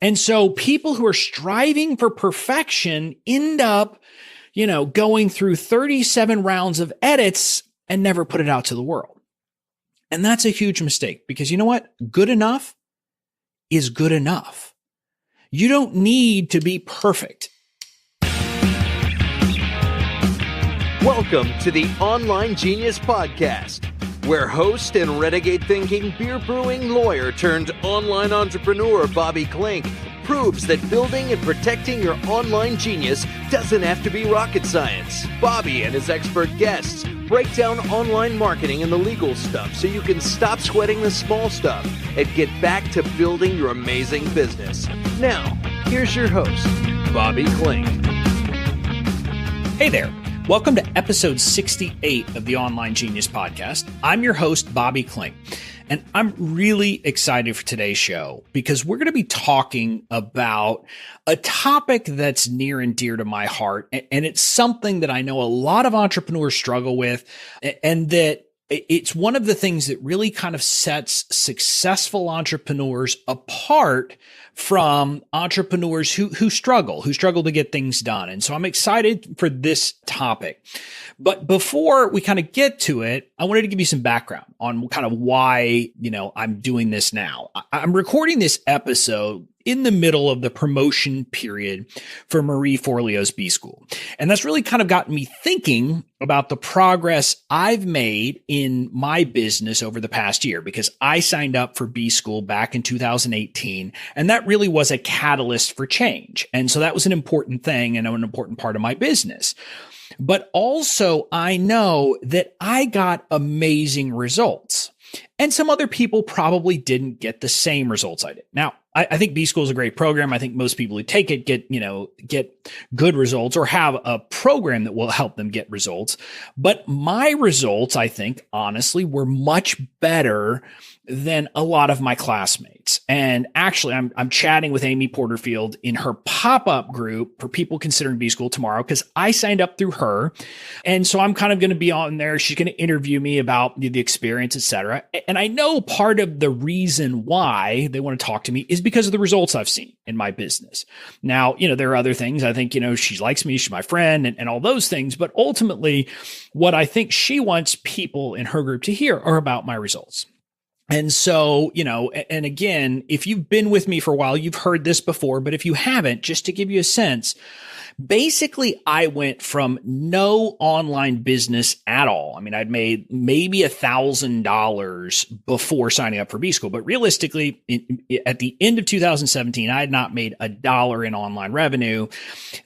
And so people who are striving for perfection end up, going through 37 rounds of edits and never put it out to the world. And that's a huge mistake because you know what? Good enough is good enough. You don't need to be perfect. Welcome to the Online Genius Podcast, where host and renegade-thinking beer-brewing lawyer turned online entrepreneur Bobby Klinck proves that building and protecting your online genius doesn't have to be rocket science. Bobby and his expert guests break down online marketing and the legal stuff so you can stop sweating the small stuff and get back to building your amazing business. Now, here's your host, Bobby Klinck. Hey there. Welcome to episode 68 of the Online Genius Podcast. I'm your host, Bobby Klinck, and I'm really excited for today's show because we're going to be talking about a topic that's near and dear to my heart, and it's something that I know a lot of entrepreneurs struggle with, and that it's one of the things that really kind of sets successful entrepreneurs apart from entrepreneurs who struggle to get things done. And so I'm excited for this topic. But before we kind of get to it, I wanted to give you some background on kind of why, I'm doing this now. I'm recording this episode in the middle of the promotion period for Marie Forleo's B School. And that's really kind of gotten me thinking about the progress I've made in my business over the past year, because I signed up for B School back in 2018, and that really was a catalyst for change. And so that was an important thing and an important part of my business. But also I know that I got amazing results. And some other people probably didn't get the same results I did. Now, I think B School is a great program. I think most people who take it get good results or have a program that will help them get results. But my results, I think, honestly, were much better than a lot of my classmates. And actually, I'm chatting with Amy Porterfield in her pop-up group for people considering B School tomorrow because I signed up through her. And so I'm kind of going to be on there. She's going to interview me about the experience, et cetera. And I know part of the reason why they want to talk to me is because of the results I've seen in my business. Now, there are other things. I think, she likes me, she's my friend and all those things. But ultimately, what I think she wants people in her group to hear are about my results. And so, and again, if you've been with me for a while, you've heard this before, but if you haven't, just to give you a sense, basically, I went from no online business at all. I mean, I'd made maybe $1,000 before signing up for B School, but realistically, at the end of 2017, I had not made $1 in online revenue.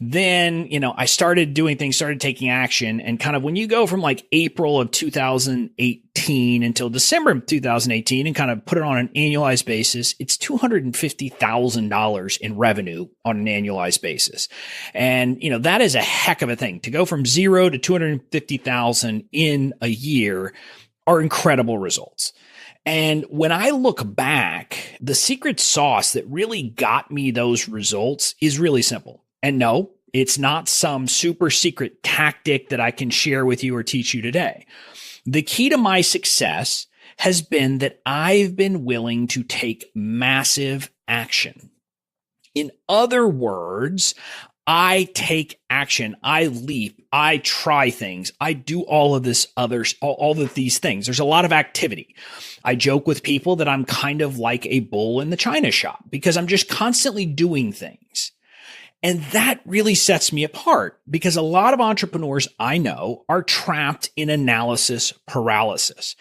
Then, I started doing things, started taking action, and kind of when you go from like April of 2018 until December of 2018 and kind of put it on an annualized basis, it's $250,000 in revenue on an annualized basis. And, that is a heck of a thing. To go from zero to 250,000 in a year are incredible results. And when I look back, the secret sauce that really got me those results is really simple. And no, it's not some super secret tactic that I can share with you or teach you today. The key to my success has been that I've been willing to take massive action. In other words, I take action. I leap. I try things. I do all of these things. There's a lot of activity. I joke with people that I'm kind of like a bull in the china shop because I'm just constantly doing things. And that really sets me apart because a lot of entrepreneurs I know are trapped in analysis paralysis.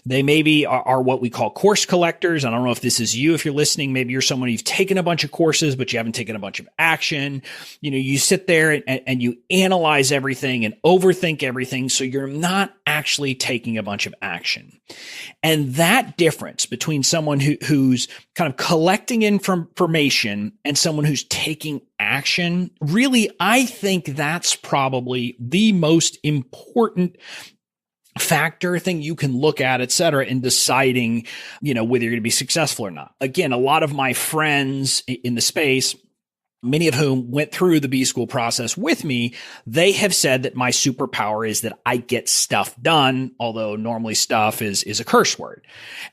They maybe are what we call course collectors. I don't know if this is you. If you're listening, maybe you're someone who's taken a bunch of courses, but you haven't taken a bunch of action. You sit there and you analyze everything and overthink everything. So you're not actually taking a bunch of action. And that difference between someone who's kind of collecting information and someone who's taking action, really, I think that's probably the most important thing you can look at, et cetera, in deciding, whether you're going to be successful or not. Again, a lot of my friends in the space many of whom went through the B school process with me, they have said that my superpower is that I get stuff done, although normally stuff is a curse word.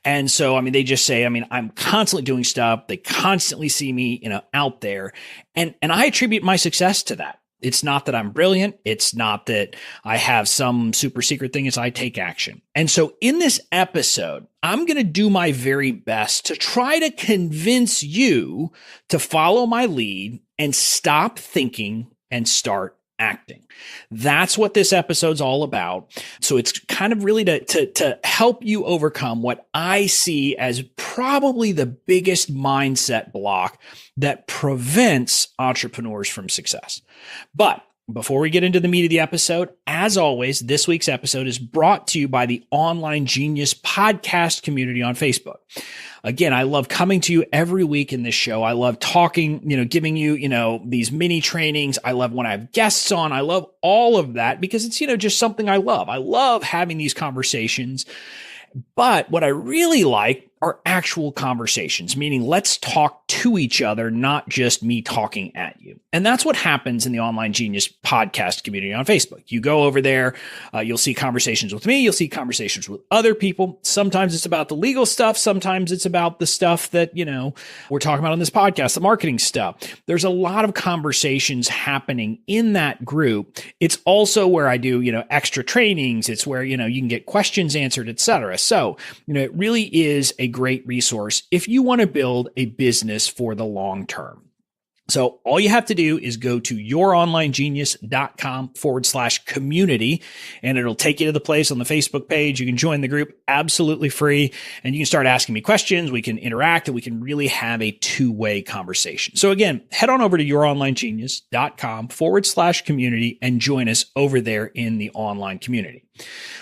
And so, they just say, I'm constantly doing stuff. They constantly see me, out there. And I attribute my success to that. It's not that I'm brilliant. It's not that I have some super secret thing. It's I take action. And so in this episode, I'm going to do my very best to try to convince you to follow my lead and stop thinking and start acting. That's what this episode's all about. So it's kind of really to help you overcome what I see as probably the biggest mindset block that prevents entrepreneurs from success. But before we get into the meat of the episode, as always, this week's episode is brought to you by the Online Genius podcast community on Facebook. Again, I love coming to you every week in this show. I love talking, giving you, these mini trainings. I love when I have guests on. I love all of that because it's, just something I love. I love having these conversations. But what I really like are actual conversations, meaning let's talk to each other, not just me talking at you. And that's what happens in the Online Genius podcast community on Facebook. You go over there, you'll see conversations with me, you'll see conversations with other people. Sometimes it's about the legal stuff. Sometimes it's about the stuff that, we're talking about on this podcast, the marketing stuff. There's a lot of conversations happening in that group. It's also where I do, extra trainings. It's where, you can get questions answered, etc. So, it really is a great resource if you want to build a business for the long term. So all you have to do is go to youronlinegenius.com/community, and it'll take you to the place on the Facebook page. You can join the group absolutely free, and you can start asking me questions. We can interact, and we can really have a two-way conversation. So again, head on over to youronlinegenius.com/community and join us over there in the online community.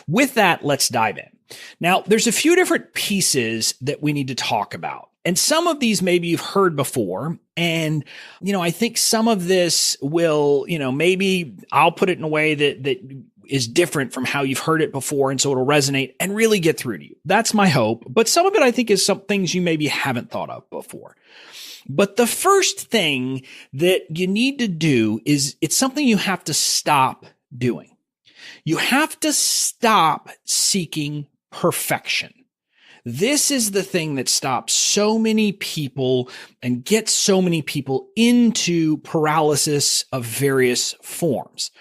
With that, let's dive in. Now, there's a few different pieces that we need to talk about. And some of these maybe you've heard before. And, I think some of this will, maybe I'll put it in a way that is different from how you've heard it before. And so it'll resonate and really get through to you. That's my hope. But some of it, I think, is some things you maybe haven't thought of before. But the first thing that you need to do is it's something you have to stop doing. You have to stop seeking perfection. This is the thing that stops so many people and gets so many people into paralysis of various forms.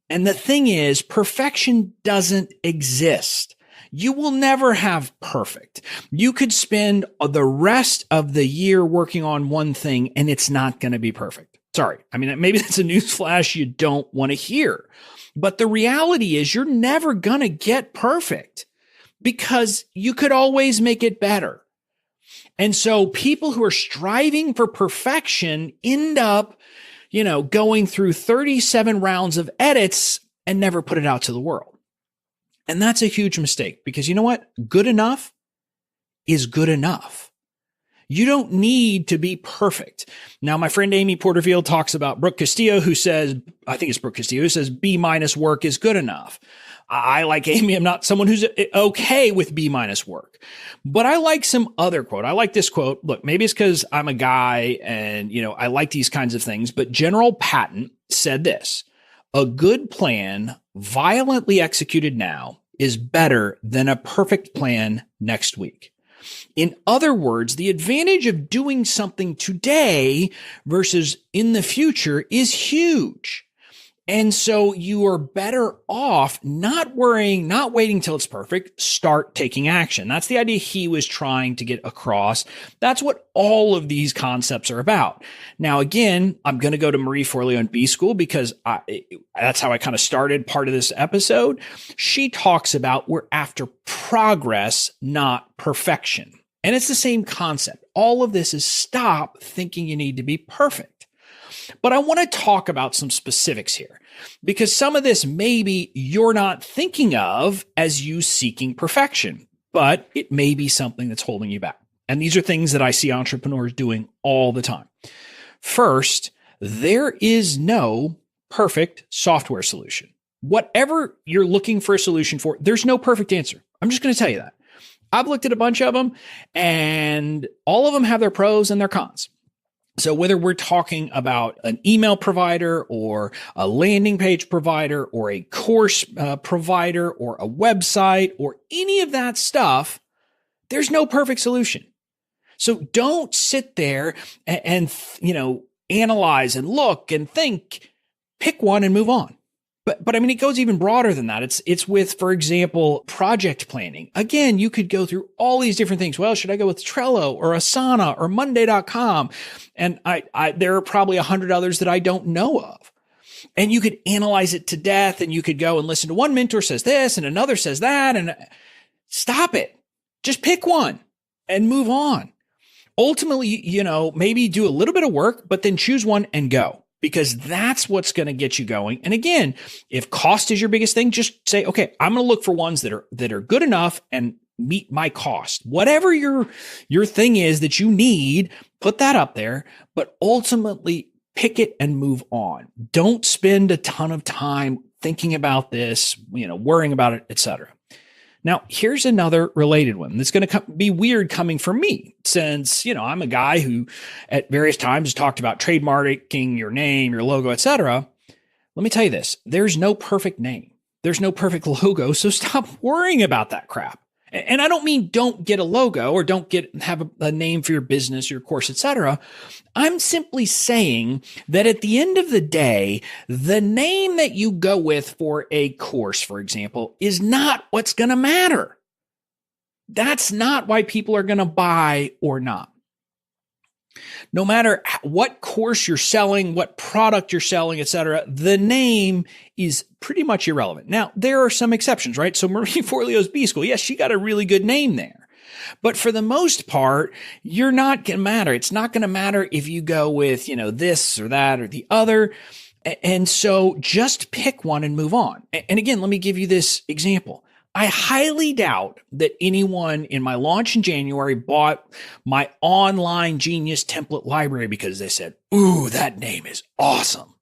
And the thing is, perfection doesn't exist. You will never have perfect. You could spend the rest of the year working on one thing and it's not going to be perfect. Sorry. Maybe that's a newsflash you don't want to hear. But the reality is you're never going to get perfect, because you could always make it better. And so people who are striving for perfection end up, going through 37 rounds of edits and never put it out to the world. And that's a huge mistake, because you know what? Good enough is good enough. You don't need to be perfect. Now, my friend Amy Porterfield talks about Brooke Castillo, who says, I think it's Brooke Castillo, who says B- work is good enough. I, like Amy, I'm not someone who's okay with B- work, but I like some other quote. I like this quote. Look, maybe it's because I'm a guy and, I like these kinds of things, but General Patton said this: a good plan violently executed now is better than a perfect plan next week. In other words, the advantage of doing something today versus in the future is huge. And so you are better off not worrying, not waiting till it's perfect, start taking action. That's the idea he was trying to get across. That's what all of these concepts are about. Now, again, I'm going to go to Marie Forleo B School because that's how I kind of started part of this episode. She talks about we're after progress, not perfection. And it's the same concept. All of this is stop thinking you need to be perfect. But I want to talk about some specifics here, because some of this maybe you're not thinking of as you seeking perfection, but it may be something that's holding you back. And these are things that I see entrepreneurs doing all the time. First, there is no perfect software solution. Whatever you're looking for a solution for, there's no perfect answer. I'm just going to tell you that. I've looked at a bunch of them, and all of them have their pros and their cons. So whether we're talking about an email provider or a landing page provider or a course provider or a website or any of that stuff, there's no perfect solution. So don't sit there and analyze and look and think, pick one and move on. But I mean, it goes even broader than that. It's with, for example, project planning. Again, you could go through all these different things. Well, should I go with Trello or Asana or Monday.com? And there are probably 100 others that I don't know of. And you could analyze it to death, and you could go and listen to one mentor says this and another says that, and stop it. Just pick one and move on. Ultimately, maybe do a little bit of work, but then choose one and go, because that's what's going to get you going. And again, if cost is your biggest thing, just say, okay, I'm going to look for ones that are good enough and meet my cost. Whatever your thing is that you need, put that up there, but ultimately pick it and move on. Don't spend a ton of time thinking about this, worrying about it, etc. Now, here's another related one that's going to be weird coming from me, since, I'm a guy who at various times has talked about trademarking your name, your logo, etc. Let me tell you this. There's no perfect name. There's no perfect logo. So stop worrying about that crap. And I don't mean don't get a logo or don't have a name for your business, your course, etc. I'm simply saying that at the end of the day, the name that you go with for a course, for example, is not what's going to matter. That's not why people are going to buy or not. No matter what course you're selling, what product you're selling, etc., the name is pretty much irrelevant. Now, there are some exceptions, right? So Marie Forleo's B School, yes, she got a really good name there. But for the most part, you're not going to matter. It's not going to matter if you go with, this or that or the other. And so just pick one and move on. And again, let me give you this example. I highly doubt that anyone in my launch in January bought my Online Genius template library because they said, ooh, that name is awesome.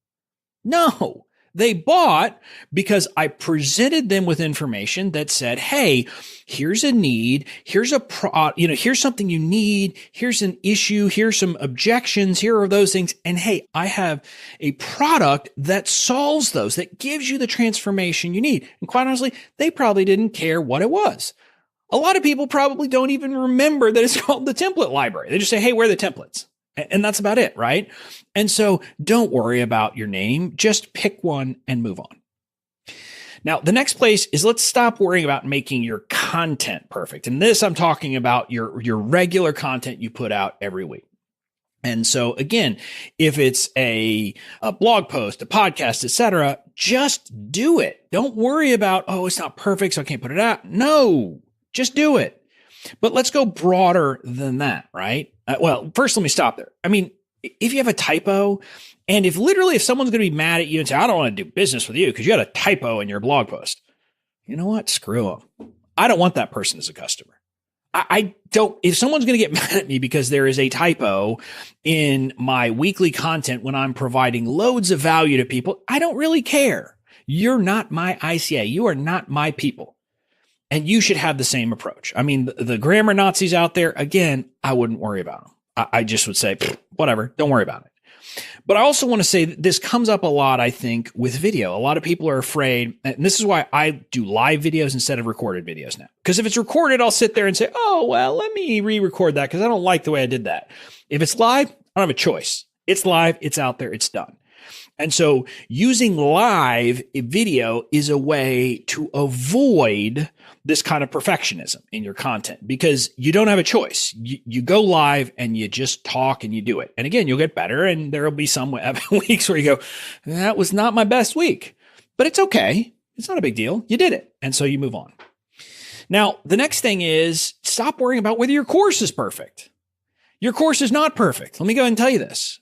No, they bought because I presented them with information that said, hey, here's a need, here's here's something you need, here's an issue, here's some objections, here are those things. And hey, I have a product that solves those, that gives you the transformation you need. And quite honestly, they probably didn't care what it was. A lot of people probably don't even remember that it's called the template library. They just say, hey, where are the templates? And that's about it, right? And so don't worry about your name. Just pick one and move on. Now, the next place is, let's stop worrying about making your content perfect. And this, I'm talking about your regular content you put out every week. And so again, if it's a blog post, a podcast, etc., just do it. Don't worry about, oh, it's not perfect, so I can't put it out. No, just do it. But let's go broader than that, right? Well, first, let me stop there. I mean, if you have a typo, and if someone's going to be mad at you and say, I don't want to do business with you because you had a typo in your blog post, you know what? Screw them. I don't want that person as a customer. If someone's going to get mad at me because there is a typo in my weekly content when I'm providing loads of value to people, I don't really care. You're not my ICA. You are not my people. And you should have the same approach. I mean, the grammar Nazis out there, again, I wouldn't worry about them. I just would say, whatever, don't worry about it. But I also want to say that this comes up a lot, I think, with video. A lot of people are afraid, and this is why I do live videos instead of recorded videos now. Because if it's recorded, I'll sit there and say, oh, well, let me re-record that because I don't like the way I did that. If it's live, I don't have a choice. It's live, it's out there, it's done. And so using live video is a way to avoid this kind of perfectionism in your content, because you don't have a choice. You go live and you just talk and you do it. And again, you'll get better, and there will be some weeks where you go, that was not my best week, but it's okay. It's not a big deal. You did it. And so you move on. Now, the next thing is, stop worrying about whether your course is perfect. Your course is not perfect. Let me go ahead and tell you this.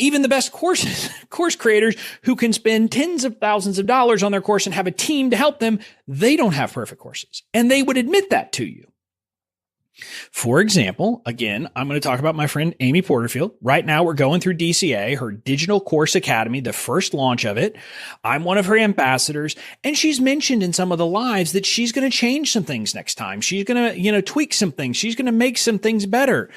Even the best course creators who can spend tens of thousands of dollars on their course and have a team to help them, they don't have perfect courses. And they would admit that to you. For example, again, I'm going to talk about my friend Amy Porterfield. Right now, we're going through DCA, her Digital Course Academy, the first launch of it. I'm one of her ambassadors, and she's mentioned in some of the lives that she's going to change some things next time. She's going to, tweak some things. She's going to make some things better.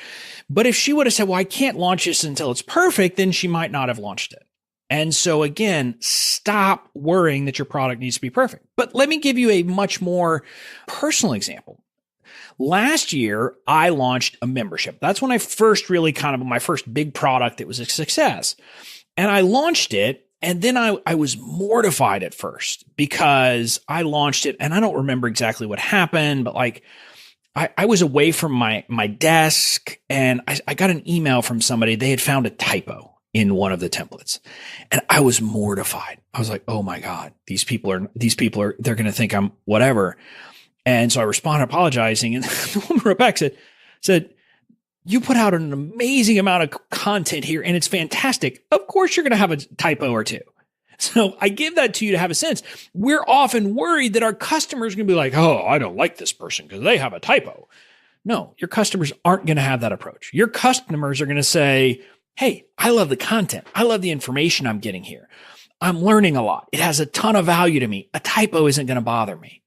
But if she would have said, well, I can't launch this until it's perfect, then she might not have launched it. And so again, stop worrying that your product needs to be perfect. But let me give you a much more personal example. Last year, I launched a membership. That's when I first really my first big product that was a success. And I launched it. And then I was mortified at first because I launched it and I don't remember exactly what happened, but like I was away from my desk and I got an email from somebody. They had found a typo in one of the templates and I was mortified. I was like, oh my God, these people are, they're going to think I'm whatever. And so I responded apologizing. And the woman wrote back, said, you put out an amazing amount of content here and it's fantastic. Of course, you're going to have a typo or two. So I give that to you to have a sense. We're often worried that our customers are going to be like, oh, I don't like this person because they have a typo. No, your customers aren't going to have that approach. Your customers are going to say, hey, I love the content. I love the information I'm getting here. I'm learning a lot. It has a ton of value to me. A typo isn't going to bother me.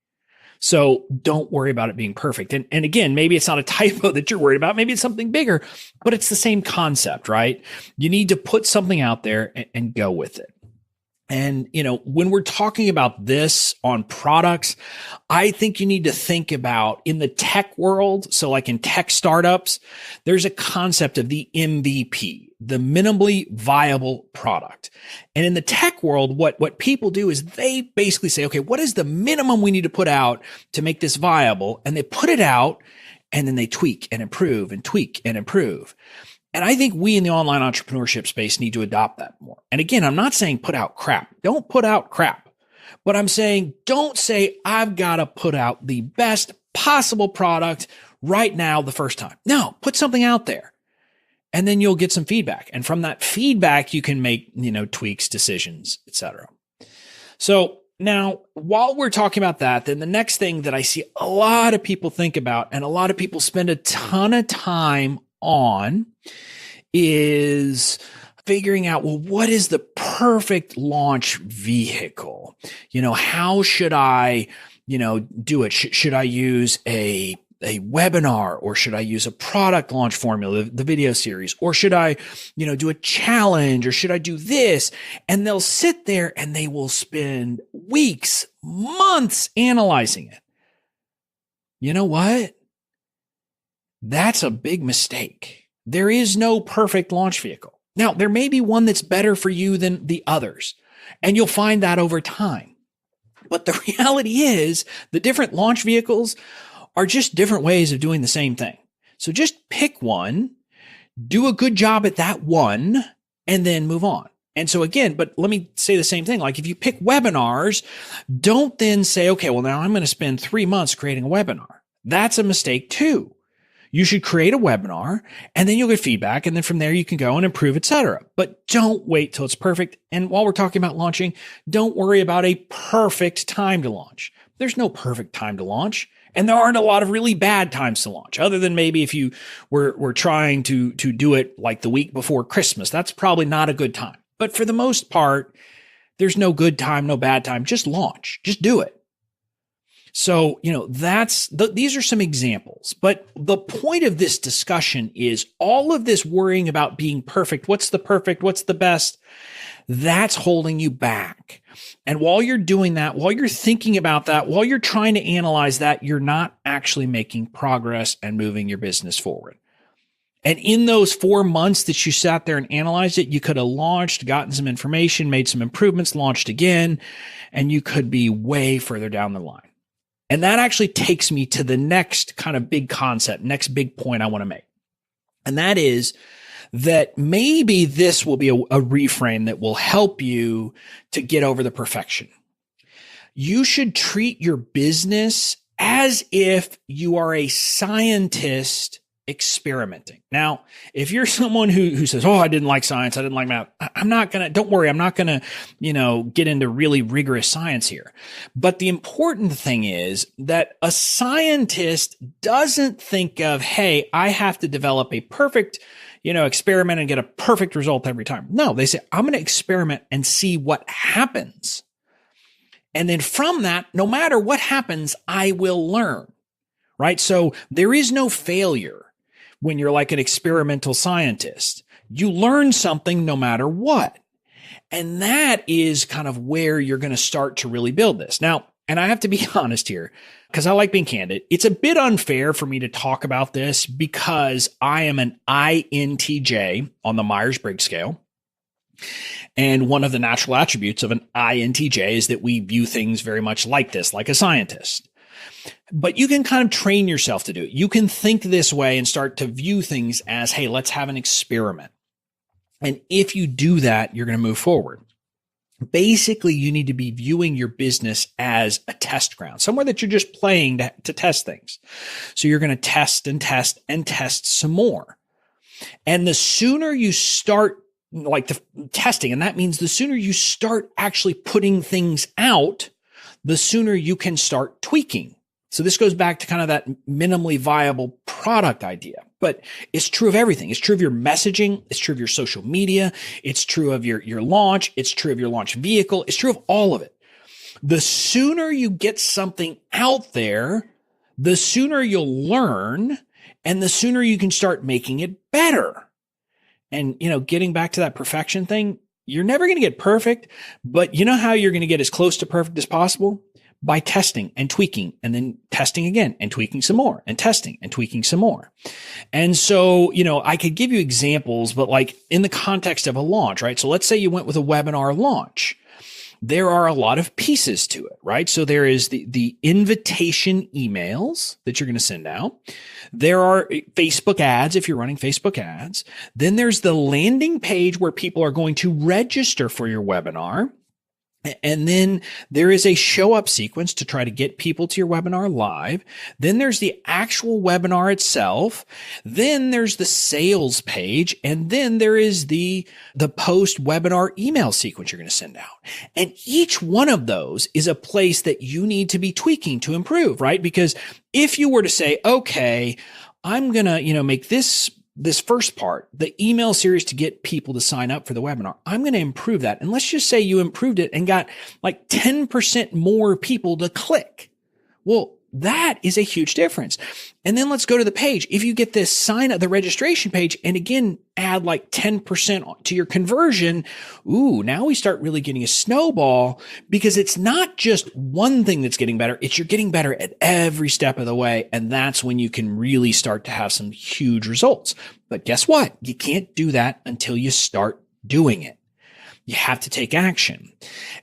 So don't worry about it being perfect. And again, maybe it's not a typo that you're worried about. Maybe it's something bigger, but it's the same concept, right? You need to put something out there and go with it. And, when we're talking about this on products, I think you need to think about in the tech world. So like in tech startups, there's a concept of the MVP, the minimally viable product. And in the tech world, what people do is they basically say, okay, what is the minimum we need to put out to make this viable? And they put it out and then they tweak and improve and tweak and improve. And I think we in the online entrepreneurship space need to adopt that more. And again, I'm not saying put out crap. Don't put out crap. But I'm saying don't say I've got to put out the best possible product right now the first time. No, put something out there. And then you'll get some feedback. And from that feedback, you can make, tweaks, decisions, etc. So now, while we're talking about that, then the next thing that I see a lot of people think about and a lot of people spend a ton of time on is figuring out, well, what is the perfect launch vehicle? How should I, do it? Should I use a webinar, or should I use a product launch formula, the video series, or should I, do a challenge, or should I do this? And they'll sit there and they will spend weeks, months analyzing it. You know what? That's a big mistake. There is no perfect launch vehicle. Now, there may be one that's better for you than the others, and you'll find that over time. But the reality is the different launch vehicles are just different ways of doing the same thing. So just pick one, do a good job at that one, and then move on. And so again, but let me say the same thing. Like if you pick webinars, don't then say, okay, well, now I'm going to spend 3 months creating a webinar. That's a mistake too. You should create a webinar and then you'll get feedback. And then from there you can go and improve, etc. But don't wait till it's perfect. And while we're talking about launching, don't worry about a perfect time to launch. There's no perfect time to launch. And there aren't a lot of really bad times to launch, other than maybe if you were trying to do it like the week before Christmas. That's probably not a good time. But for the most part, there's no good time, no bad time. Just launch. Just do it. So, these are some examples, but the point of this discussion is all of this worrying about being perfect. What's the best? That's holding you back. And while you're doing that, while you're thinking about that, while you're trying to analyze that, you're not actually making progress and moving your business forward. And in those 4 months that you sat there and analyzed it, you could have launched, gotten some information, made some improvements, launched again, and you could be way further down the line. And that actually takes me to the next kind of big concept, next big point I want to make. And that is that maybe this will be a reframe that will help you to get over the perfection. You should treat your business as if you are a scientist experimenting. Now, if you're someone who says, oh, I didn't like science, I didn't like math, don't worry, I'm not going to, get into really rigorous science here. But the important thing is that a scientist doesn't think of, hey, I have to develop a perfect, experiment and get a perfect result every time. No, they say, I'm going to experiment and see what happens. And then from that, no matter what happens, I will learn, right? So there is no failure. when you're like an experimental scientist. You learn something no matter what. And that is kind of where you're going to start to really build this. Now, and I have to be honest here, because I like being candid. It's a bit unfair for me to talk about this because I am an INTJ on the Myers-Briggs scale. And one of the natural attributes of an INTJ is that we view things very much like this, like a scientist. But you can kind of train yourself to do it. You can think this way and start to view things as, hey, let's have an experiment. And if you do that, you're going to move forward. Basically, you need to be viewing your business as a test ground, somewhere that you're just playing to test things. So you're going to test and test and test some more. And the sooner you start like the testing, and that means the sooner you start actually putting things out, the sooner you can start tweaking. So this goes back to kind of that minimally viable product idea, but it's true of everything. It's true of your messaging. It's true of your social media. It's true of your launch. It's true of your launch vehicle. It's true of all of it. The sooner you get something out there, the sooner you'll learn and the sooner you can start making it better. And, getting back to that perfection thing, you're never going to get perfect, but you know how you're going to get as close to perfect as possible? By testing and tweaking and then testing again and tweaking some more and testing and tweaking some more. And so, I could give you examples, but like in the context of a launch, right? So let's say you went with a webinar launch. There are a lot of pieces to it, right? So there is the invitation emails that you're going to send out. There are Facebook ads if you're running Facebook ads. Then there's the landing page where people are going to register for your webinar. And then there is a show up sequence to try to get people to your webinar live. Then there's the actual webinar itself. Then there's the sales page. And then there is the post webinar email sequence you're going to send out. And each one of those is a place that you need to be tweaking to improve, right? Because if you were to say, okay, I'm going to, make this first part, the email series to get people to sign up for the webinar, I'm going to improve that. And let's just say you improved it and got like 10% more people to click. Well, that is a huge difference. And then let's go to the page. If you get this sign up, the registration page, and again, add like 10% to your conversion, now we start really getting a snowball because it's not just one thing that's getting better. It's you're getting better at every step of the way. And that's when you can really start to have some huge results. But guess what? You can't do that until you start doing it. You have to take action.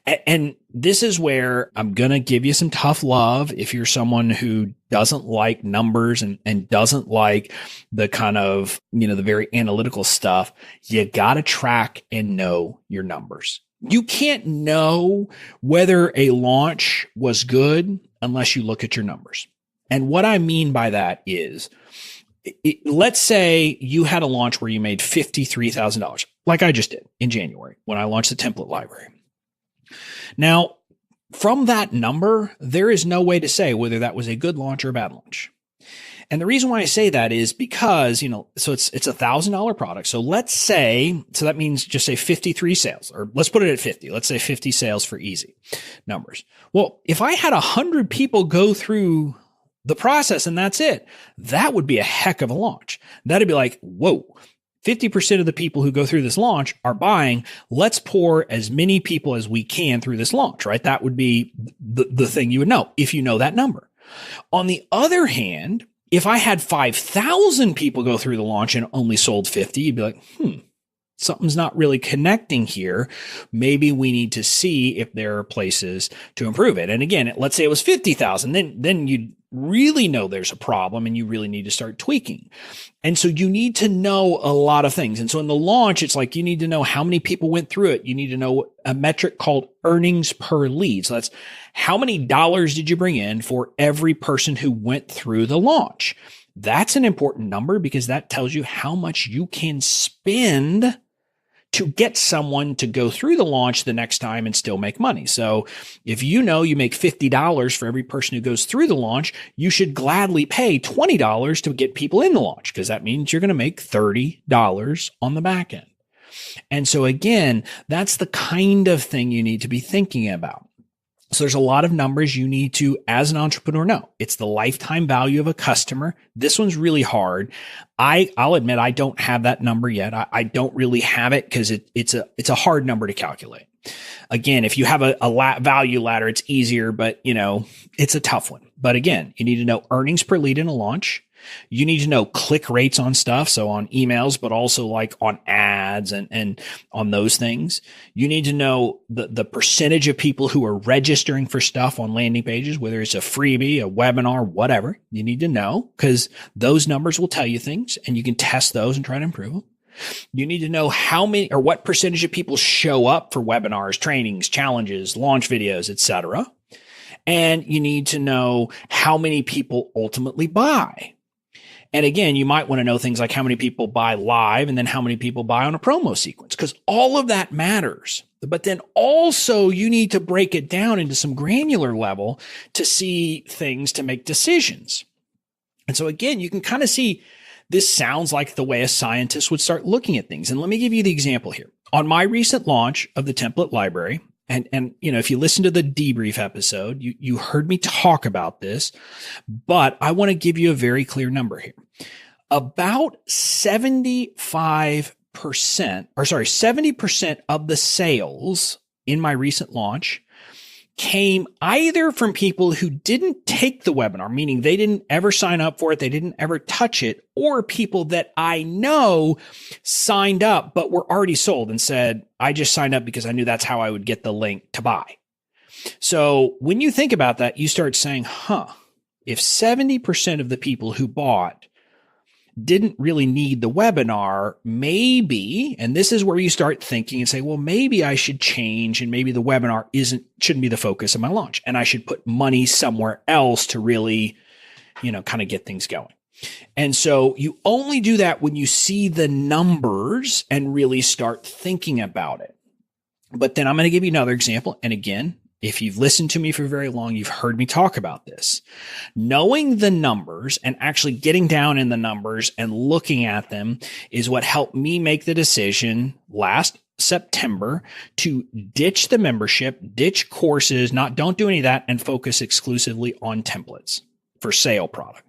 And this is where I'm going to give you some tough love. If you're someone who doesn't like numbers and doesn't like the kind of, the very analytical stuff, you got to track and know your numbers. You can't know whether a launch was good unless you look at your numbers. And what I mean by that is, let's say you had a launch where you made $53,000, like I just did in January when I launched the template library. Now, from that number, there is no way to say whether that was a good launch or a bad launch. And the reason why I say that is because, so it's $1,000 product. So let's say, so that means just say 53 sales, or let's put it at 50. Let's say 50 sales for easy numbers. Well, if I had 100 people go through the process and that's it, that would be a heck of a launch. That'd be like, whoa, 50% of the people who go through this launch are buying. Let's pour as many people as we can through this launch, right? That would be the thing you would know if you know that number. On the other hand, if I had 5,000 people go through the launch and only sold 50, you'd be like, something's not really connecting here. Maybe we need to see if there are places to improve it. And again, let's say it was 50,000, then you'd really know there's a problem and you really need to start tweaking. And so you need to know a lot of things. And so in the launch, it's like you need to know how many people went through it. You need to know a metric called earnings per lead. So that's how many dollars did you bring in for every person who went through the launch. That's an important number because that tells you how much you can spend to get someone to go through the launch the next time and still make money. So if you make $50 for every person who goes through the launch, you should gladly pay $20 to get people in the launch because that means you're going to make $30 on the back end. And so again, that's the kind of thing you need to be thinking about. So there's a lot of numbers you need to, as an entrepreneur, know. It's the lifetime value of a customer. This one's really hard. I'll admit I don't have that number yet. I don't really have it because it's a hard number to calculate. Again, if you have a value ladder, it's easier, but it's a tough one. But again, you need to know earnings per lead in a launch. You need to know click rates on stuff. So on emails, but also like on ads and on those things. You need to know the percentage of people who are registering for stuff on landing pages, whether it's a freebie, a webinar, whatever. You need to know because those numbers will tell you things and you can test those and try to improve them. You need to know how many or what percentage of people show up for webinars, trainings, challenges, launch videos, etc. And you need to know how many people ultimately buy. And again, you might want to know things like how many people buy live and then how many people buy on a promo sequence, because all of that matters. But then also you need to break it down into some granular level to see things to make decisions. And so again, you can kind of see this sounds like the way a scientist would start looking at things. And let me give you the example here. On my recent launch of the template library, and if you listen to the debrief episode, you heard me talk about this, but I want to give you a very clear number here. About 70% of the sales in my recent launch came either from people who didn't take the webinar, meaning they didn't ever sign up for it, they didn't ever touch it, or people that I know signed up but were already sold and said, I just signed up because I knew that's how I would get the link to buy. So when you think about that, you start saying, if 70% of the people who bought didn't really need the webinar, maybe, and this is where you start thinking and say, well, maybe I should change and maybe the webinar shouldn't be the focus of my launch and I should put money somewhere else to really, kind of get things going. And so you only do that when you see the numbers and really start thinking about it. But then I'm going to give you another example. And again, if you've listened to me for very long, you've heard me talk about this. Knowing the numbers and actually getting down in the numbers and looking at them is what helped me make the decision last September to ditch the membership, ditch courses, don't do any of that, and focus exclusively on templates for sale product.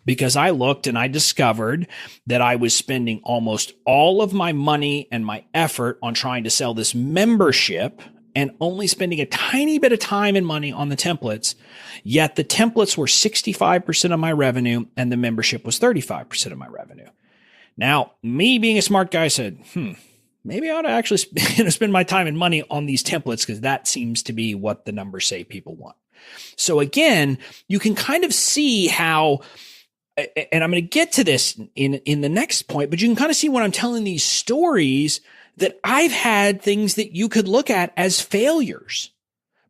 Because I looked and I discovered that I was spending almost all of my money and my effort on trying to sell this membership and only spending a tiny bit of time and money on the templates, yet the templates were 65% of my revenue and the membership was 35% of my revenue. Now, me being a smart guy said, maybe I ought to actually spend my time and money on these templates because that seems to be what the numbers say people want. So again, you can kind of see how, and I'm going to get to this in the next point, but you can kind of see when I'm telling these stories that I've had things that you could look at as failures,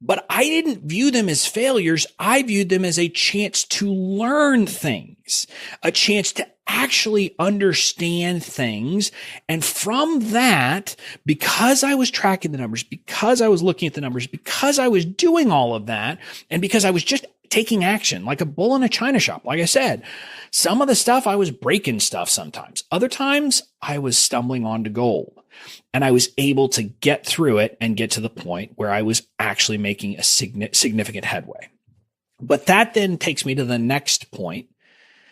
but I didn't view them as failures. I viewed them as a chance to learn things, a chance to actually understand things. And from that, because I was tracking the numbers, because I was looking at the numbers, because I was doing all of that, and because I was just taking action like a bull in a china shop. Like I said, some of the stuff I was breaking stuff sometimes. Other times I was stumbling onto gold. And I was able to get through it and get to the point where I was actually making a significant headway. But that then takes me to the next point,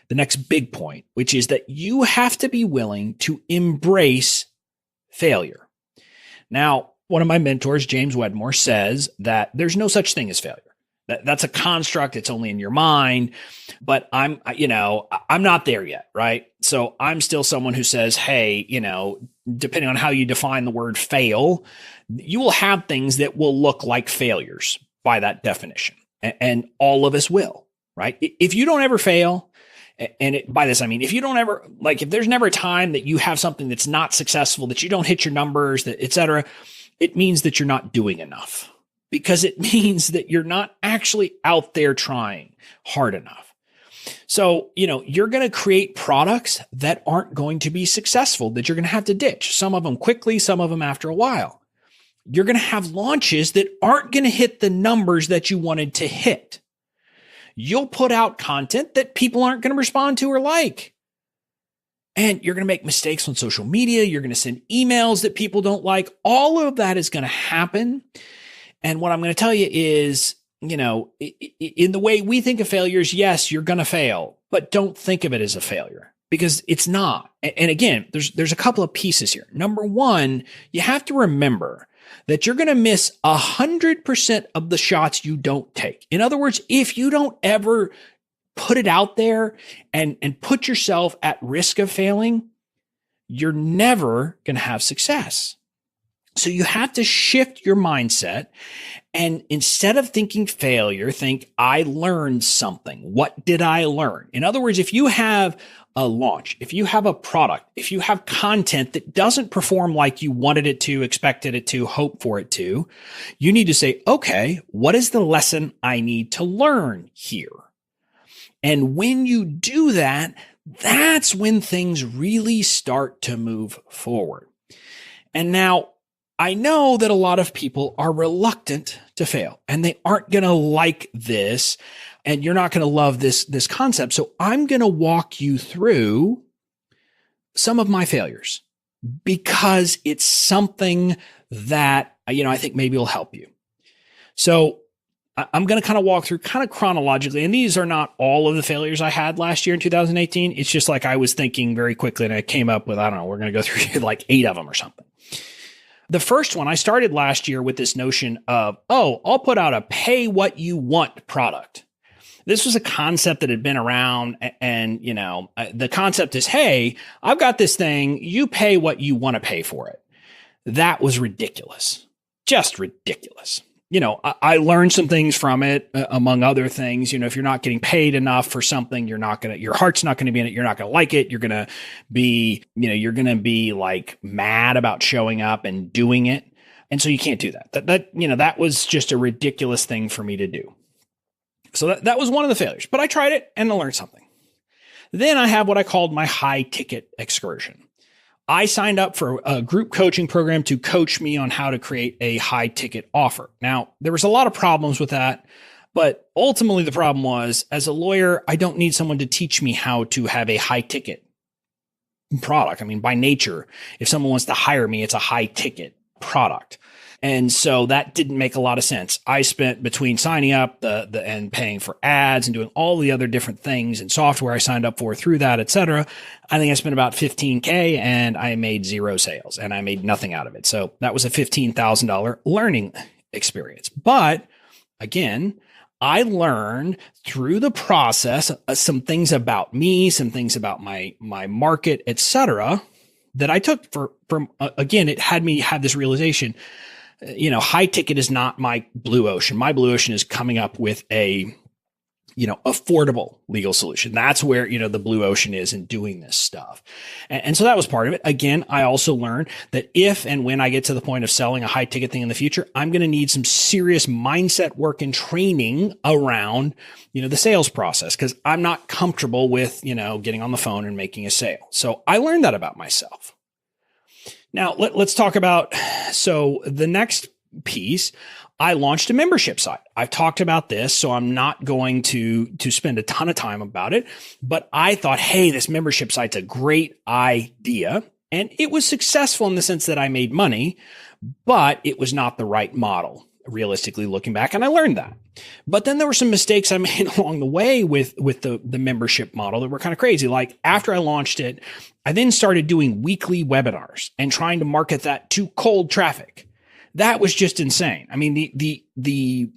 the next big point, which is that you have to be willing to embrace failure. Now, one of my mentors, James Wedmore, says that there's no such thing as failure. That's a construct. It's only in your mind, but I'm not there yet. Right. So I'm still someone who says, hey, depending on how you define the word fail, you will have things that will look like failures by that definition. And all of us will, right? If you don't ever fail, by this, I mean, if you don't ever, if there's never a time that you have something that's not successful, that you don't hit your numbers, that et cetera, it means that you're not doing enough. Because it means that you're not actually out there trying hard enough. So, you're going to create products that aren't going to be successful, that you're going to have to ditch. Some of them quickly, some of them after a while. You're going to have launches that aren't going to hit the numbers that you wanted to hit. You'll put out content that people aren't going to respond to or like. And you're going to make mistakes on social media. You're going to send emails that people don't like. All of that is going to happen. And what I'm going to tell you is in the way we think of failures, yes, you're going to fail, but don't think of it as a failure because it's not. And again, there's a couple of pieces here. Number one, you have to remember that you're going to miss 100% of the shots you don't take. In other words, if you don't ever put it out there and put yourself at risk of failing, you're never going to have success. So you have to shift your mindset. And instead of thinking failure, think, I learned something. What did I learn? In other words, if you have a launch, if you have a product, if you have content that doesn't perform like you wanted it to, expected it to, hoped for it to, you need to say, okay, what is the lesson I need to learn here? And when you do that, that's when things really start to move forward. And now, I know that a lot of people are reluctant to fail and they aren't going to like this and you're not going to love this concept. So I'm going to walk you through some of my failures because it's something that, I think maybe will help you. So I'm going to kind of walk through kind of chronologically, and these are not all of the failures I had last year in 2018. It's just like I was thinking very quickly and I came up with, we're going to go through like 8 of them or something. The first one, I started last year with this notion of, I'll put out a pay what you want product. This was a concept that had been around and, the concept is, hey, I've got this thing, you pay what you want to pay for it. That was ridiculous. Just ridiculous. I learned some things from it, among other things. If you're not getting paid enough for something, your heart's not going to be in it. You're not going to like it. You're going to be, like mad about showing up and doing it. And so you can't do that. That was just a ridiculous thing for me to do. So that was one of the failures, but I tried it and I learned something. Then I have what I called my high ticket excursion. I signed up for a group coaching program to coach me on how to create a high ticket offer. Now, there was a lot of problems with that, but ultimately the problem was, as a lawyer, I don't need someone to teach me how to have a high ticket product. By nature, if someone wants to hire me, it's a high ticket product. And so that didn't make a lot of sense. I spent between signing up and paying for ads and doing all the other different things and software I signed up for through that, et cetera. I think I spent about $15K and I made 0 sales and I made nothing out of it. So that was a $15,000 learning experience. But again, I learned through the process some things about me, some things about my market, et cetera, that I took from again, it had me have this realization. High ticket is not my blue ocean. My blue ocean is coming up with a, affordable legal solution. That's where, the blue ocean is in doing this stuff. And so that was part of it. Again, I also learned that if and when I get to the point of selling a high ticket thing in the future, I'm going to need some serious mindset work and training around, the sales process, because I'm not comfortable with, getting on the phone and making a sale. So I learned that about myself. Now, let's talk about, so the next piece, I launched a membership site. I've talked about this, so I'm not going to spend a ton of time about it, but I thought, hey, this membership site's a great idea. And it was successful in the sense that I made money, but it was not the right model, realistically looking back. And I learned that. But then there were some mistakes I made along the way with the membership model that were kind of crazy. Like after I launched it, I then started doing weekly webinars and trying to market that to cold traffic. That was just insane. The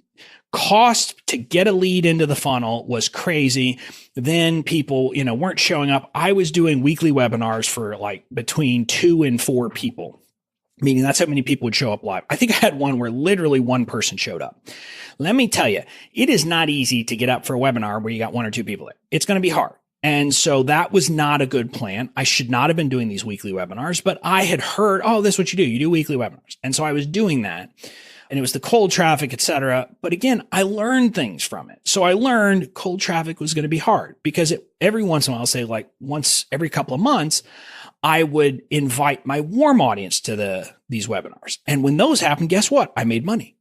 cost to get a lead into the funnel was crazy. Then people, weren't showing up. I was doing weekly webinars for like between 2 and 4 people, meaning that's how many people would show up live. I think I had one where literally one person showed up. Let me tell you, it is not easy to get up for a webinar where you got 1 or 2 people there. It's going to be hard. And so that was not a good plan. I should not have been doing these weekly webinars, but I had heard, this is what you do. You do weekly webinars. And so I was doing that. And it was the cold traffic, et cetera. But again, I learned things from it. So I learned cold traffic was going to be hard because every once in a while, say like once every couple of months, I would invite my warm audience to these webinars. And when those happened, guess what? I made money.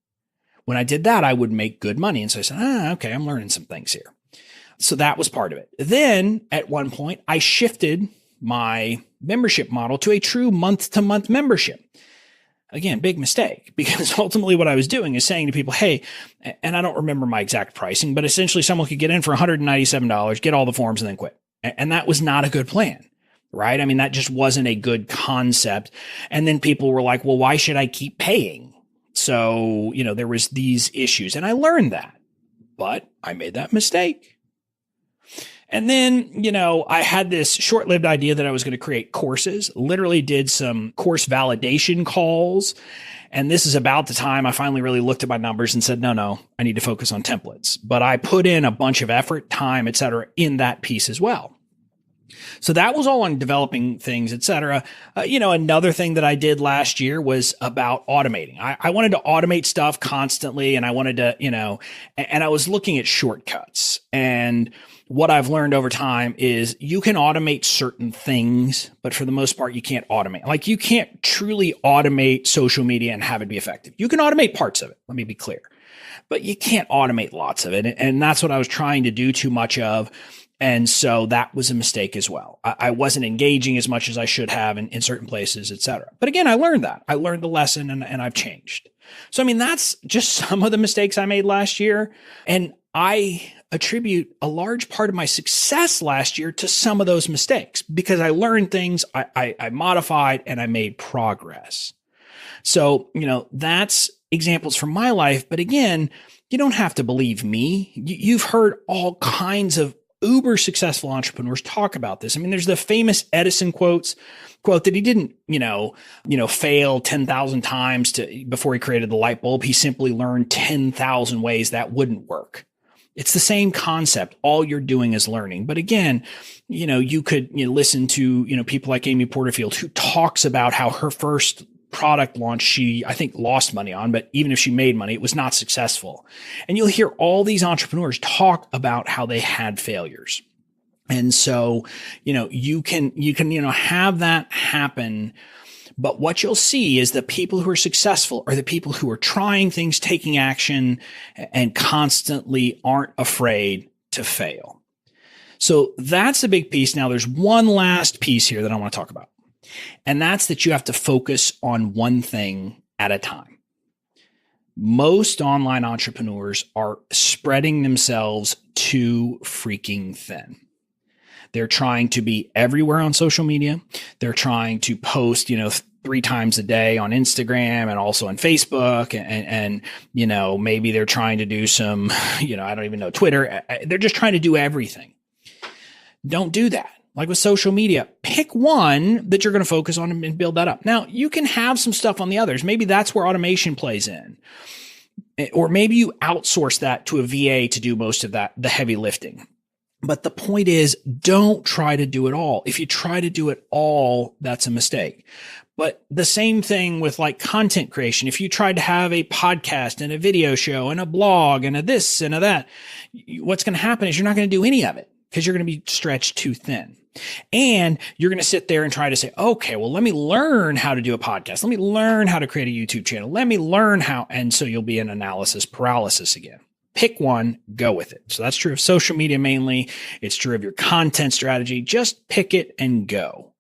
When I did that, I would make good money. And so I said, okay, I'm learning some things here. So that was part of it. Then at one point, I shifted my membership model to a true month-to-month membership. Again, big mistake, because ultimately what I was doing is saying to people, hey, and I don't remember my exact pricing, but essentially someone could get in for $197, get all the forms and then quit. And that was not a good plan, right? I mean, that just wasn't a good concept. And then people were like, well, why should I keep paying? So, there was these issues, and I learned that, but I made that mistake. And then, I had this short-lived idea that I was going to create courses, literally did some course validation calls. And this is about the time I finally really looked at my numbers and said, no, I need to focus on templates. But I put in a bunch of effort, time, et cetera, in that piece as well. So that was all on developing things, et cetera. Another thing that I did last year was about automating. I wanted to automate stuff constantly, and I wanted to, and I was looking at shortcuts. And what I've learned over time is you can automate certain things, but for the most part, you can't automate. Like, you can't truly automate social media and have it be effective. You can automate parts of it. Let me be clear, but you can't automate lots of it. And that's what I was trying to do too much of. And so that was a mistake as well. I wasn't engaging as much as I should have in certain places, et cetera. But again, I learned that. I learned the lesson, and I've changed. So, that's just some of the mistakes I made last year. And I attribute a large part of my success last year to some of those mistakes, because I learned things, I modified, and I made progress. So, that's examples from my life. But again, you don't have to believe me. You've heard all kinds of uber successful entrepreneurs talk about this. There's the famous Edison quote that he didn't, fail 10,000 times before he created the light bulb. He simply learned 10,000 ways that wouldn't work. It's the same concept. All you're doing is learning. But again, you could listen to, people like Amy Porterfield, who talks about how her first product launch, she, I think, lost money on, but even if she made money, it was not successful. And you'll hear all these entrepreneurs talk about how they had failures. And so, you can have that happen. But what you'll see is the people who are successful are the people who are trying things, taking action, and constantly aren't afraid to fail. So that's a big piece. Now, there's one last piece here that I want to talk about. And that's that you have to focus on one thing at a time. Most online entrepreneurs are spreading themselves too freaking thin. They're trying to be everywhere on social media. They're trying to post, 3 times a day on Instagram and also on Facebook. And maybe they're trying to do some, I don't even know, Twitter. They're just trying to do everything. Don't do that. Like with social media, pick one that you're going to focus on and build that up. Now, you can have some stuff on the others. Maybe that's where automation plays in. Or maybe you outsource that to a VA to do most of that, the heavy lifting. But the point is, don't try to do it all. If you try to do it all, that's a mistake. But the same thing with like content creation. If you tried to have a podcast and a video show and a blog and a this and a that, what's going to happen is you're not going to do any of it, because you're going to be stretched too thin. And you're going to sit there and try to say, okay, well, let me learn how to do a podcast. Let me learn how to create a YouTube channel. Let me learn how. And so you'll be in analysis paralysis again. Pick one, go with it. So that's true of social media mainly. It's true of your content strategy. Just pick it and go.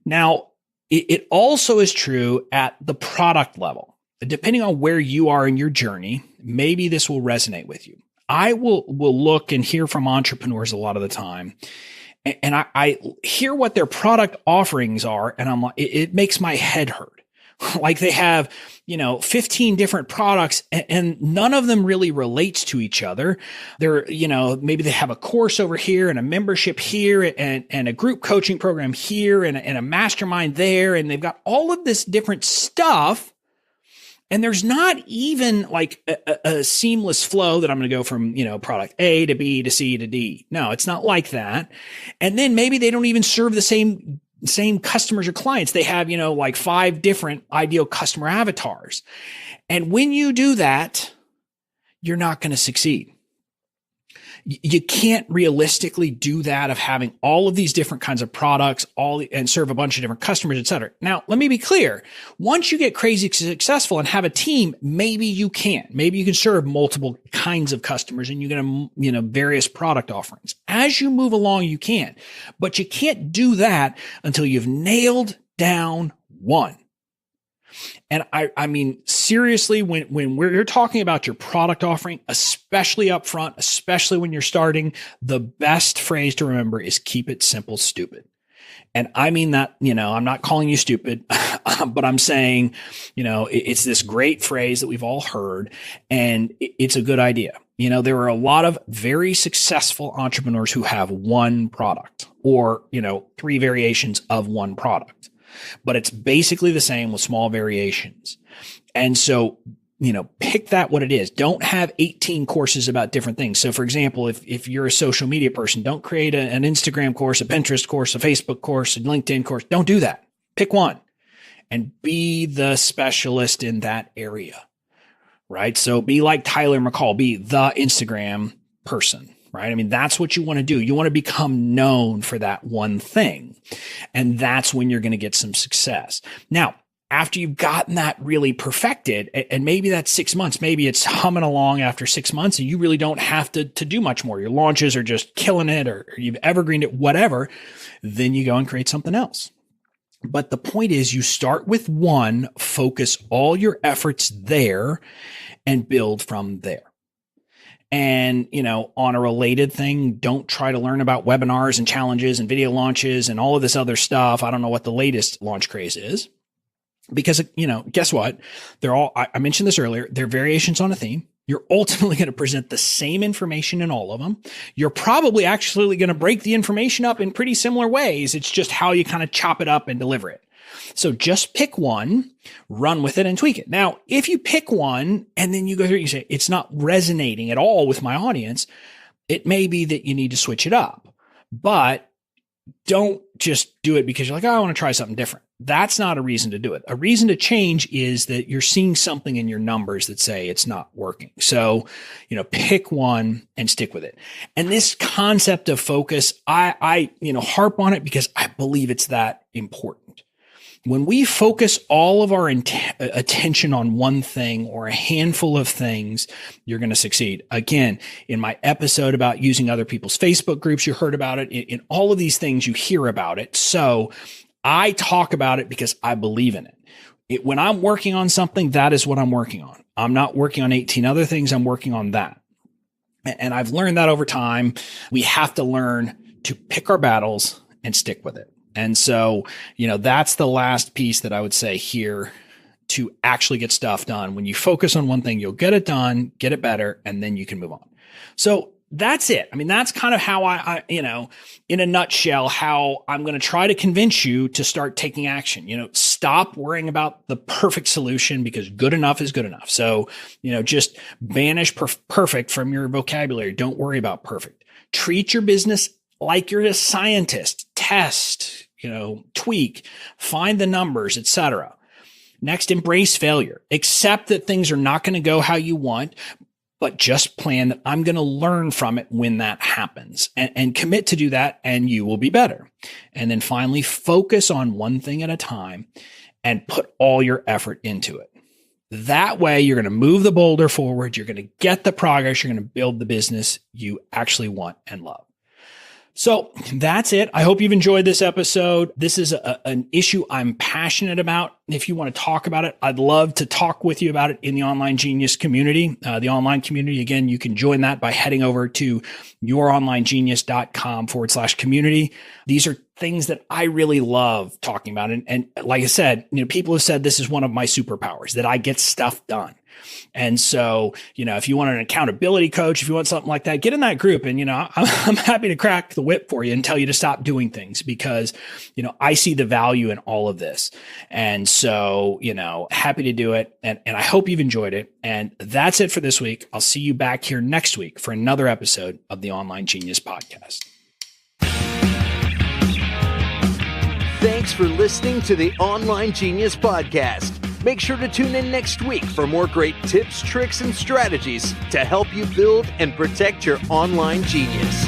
Now, it also is true at the product level. Depending on where you are in your journey, maybe this will resonate with you. I will look and hear from entrepreneurs a lot of the time, and I hear what their product offerings are, and I'm like, it makes my head hurt. Like they have, 15 different products, and none of them really relates to each other. They're, maybe they have a course over here and a membership here and a group coaching program here and a mastermind there. And they've got all of this different stuff. And there's not even like a seamless flow that I'm going to go from, product A to B to C to D. No, it's not like that. And then maybe they don't even serve the same customers or clients. They have, like 5 different ideal customer avatars. And when you do that, you're not going to succeed. You can't realistically do that of having all of these different kinds of products, and serve a bunch of different customers, et cetera. Now, let me be clear. Once you get crazy successful and have a team, maybe you can. Maybe you can serve multiple kinds of customers and you get various product offerings. As you move along, you can. But you can't do that until you've nailed down one. And I mean, seriously, when you're talking about your product offering, especially up front, especially when you're starting, the best phrase to remember is keep it simple, stupid. And I mean that, I'm not calling you stupid, but I'm saying, it's this great phrase that we've all heard, and it's a good idea. There are a lot of very successful entrepreneurs who have one product or, 3 variations of one product, but it's basically the same with small variations. And so, pick that what it is. Don't have 18 courses about different things. So for example, if you're a social media person, don't create an Instagram course, a Pinterest course, a Facebook course, a LinkedIn course. Don't do that. Pick one and be the specialist in that area, right? So be like Tyler McCall, be the Instagram person, right? I mean, that's what you want to do. You want to become known for that one thing. And that's when you're going to get some success. Now, after you've gotten that really perfected, and maybe that's 6 months, maybe it's humming along after 6 months and you really don't have to do much more. Your launches are just killing it, or you've evergreened it, whatever. Then you go and create something else. But the point is, you start with one, focus all your efforts there, and build from there. And, on a related thing, don't try to learn about webinars and challenges and video launches and all of this other stuff. I don't know what the latest launch craze is. Because, guess what? They're all, I mentioned this earlier, they're variations on a theme. You're ultimately going to present the same information in all of them. You're probably actually going to break the information up in pretty similar ways. It's just how you kind of chop it up and deliver it. So just pick one, run with it, and tweak it. Now, if you pick one and then you go through, you say, it's not resonating at all with my audience, it may be that you need to switch it up. But don't just do it because you're like, I want to try something different. That's not a reason to do it. A reason to change is that you're seeing something in your numbers that say it's not working. So, pick one and stick with it. And this concept of focus, I harp on it because I believe it's that important. When we focus all of our attention on one thing or a handful of things, you're going to succeed. Again, in my episode about using other people's Facebook groups, you heard about it. In all of these things, you hear about it. So I talk about it because I believe in it. When I'm working on something, that is what I'm working on. I'm not working on 18 other things. I'm working on that. And I've learned that over time. We have to learn to pick our battles and stick with it. And so, that's the last piece that I would say here to actually get stuff done. When you focus on one thing, you'll get it done, get it better, and then you can move on. So that's it. I mean, that's kind of how I in a nutshell, how I'm going to try to convince you to start taking action. Stop worrying about the perfect solution because good enough is good enough. So, just banish perfect from your vocabulary. Don't worry about perfect. Treat your business like you're a scientist. Test, tweak, find the numbers, etc. Next, embrace failure. Accept that things are not going to go how you want, but just plan that I'm going to learn from it when that happens, and commit to do that, and you will be better. And then finally, focus on one thing at a time and put all your effort into it. That way, you're going to move the boulder forward. You're going to get the progress. You're going to build the business you actually want and love. So that's it. I hope you've enjoyed this episode. This is an issue I'm passionate about. If you want to talk about it, I'd love to talk with you about it in the Online Genius community. The online community, again, you can join that by heading over to youronlinegenius.com/community. These are things that I really love talking about. And like I said, people have said this is one of my superpowers, that I get stuff done. And so, if you want an accountability coach, if you want something like that, get in that group. And, I'm happy to crack the whip for you and tell you to stop doing things because, I see the value in all of this. And so, happy to do it. And I hope you've enjoyed it. And that's it for this week. I'll see you back here next week for another episode of the Online Genius Podcast. Thanks for listening to the Online Genius Podcast. Make sure to tune in next week for more great tips, tricks, and strategies to help you build and protect your online genius.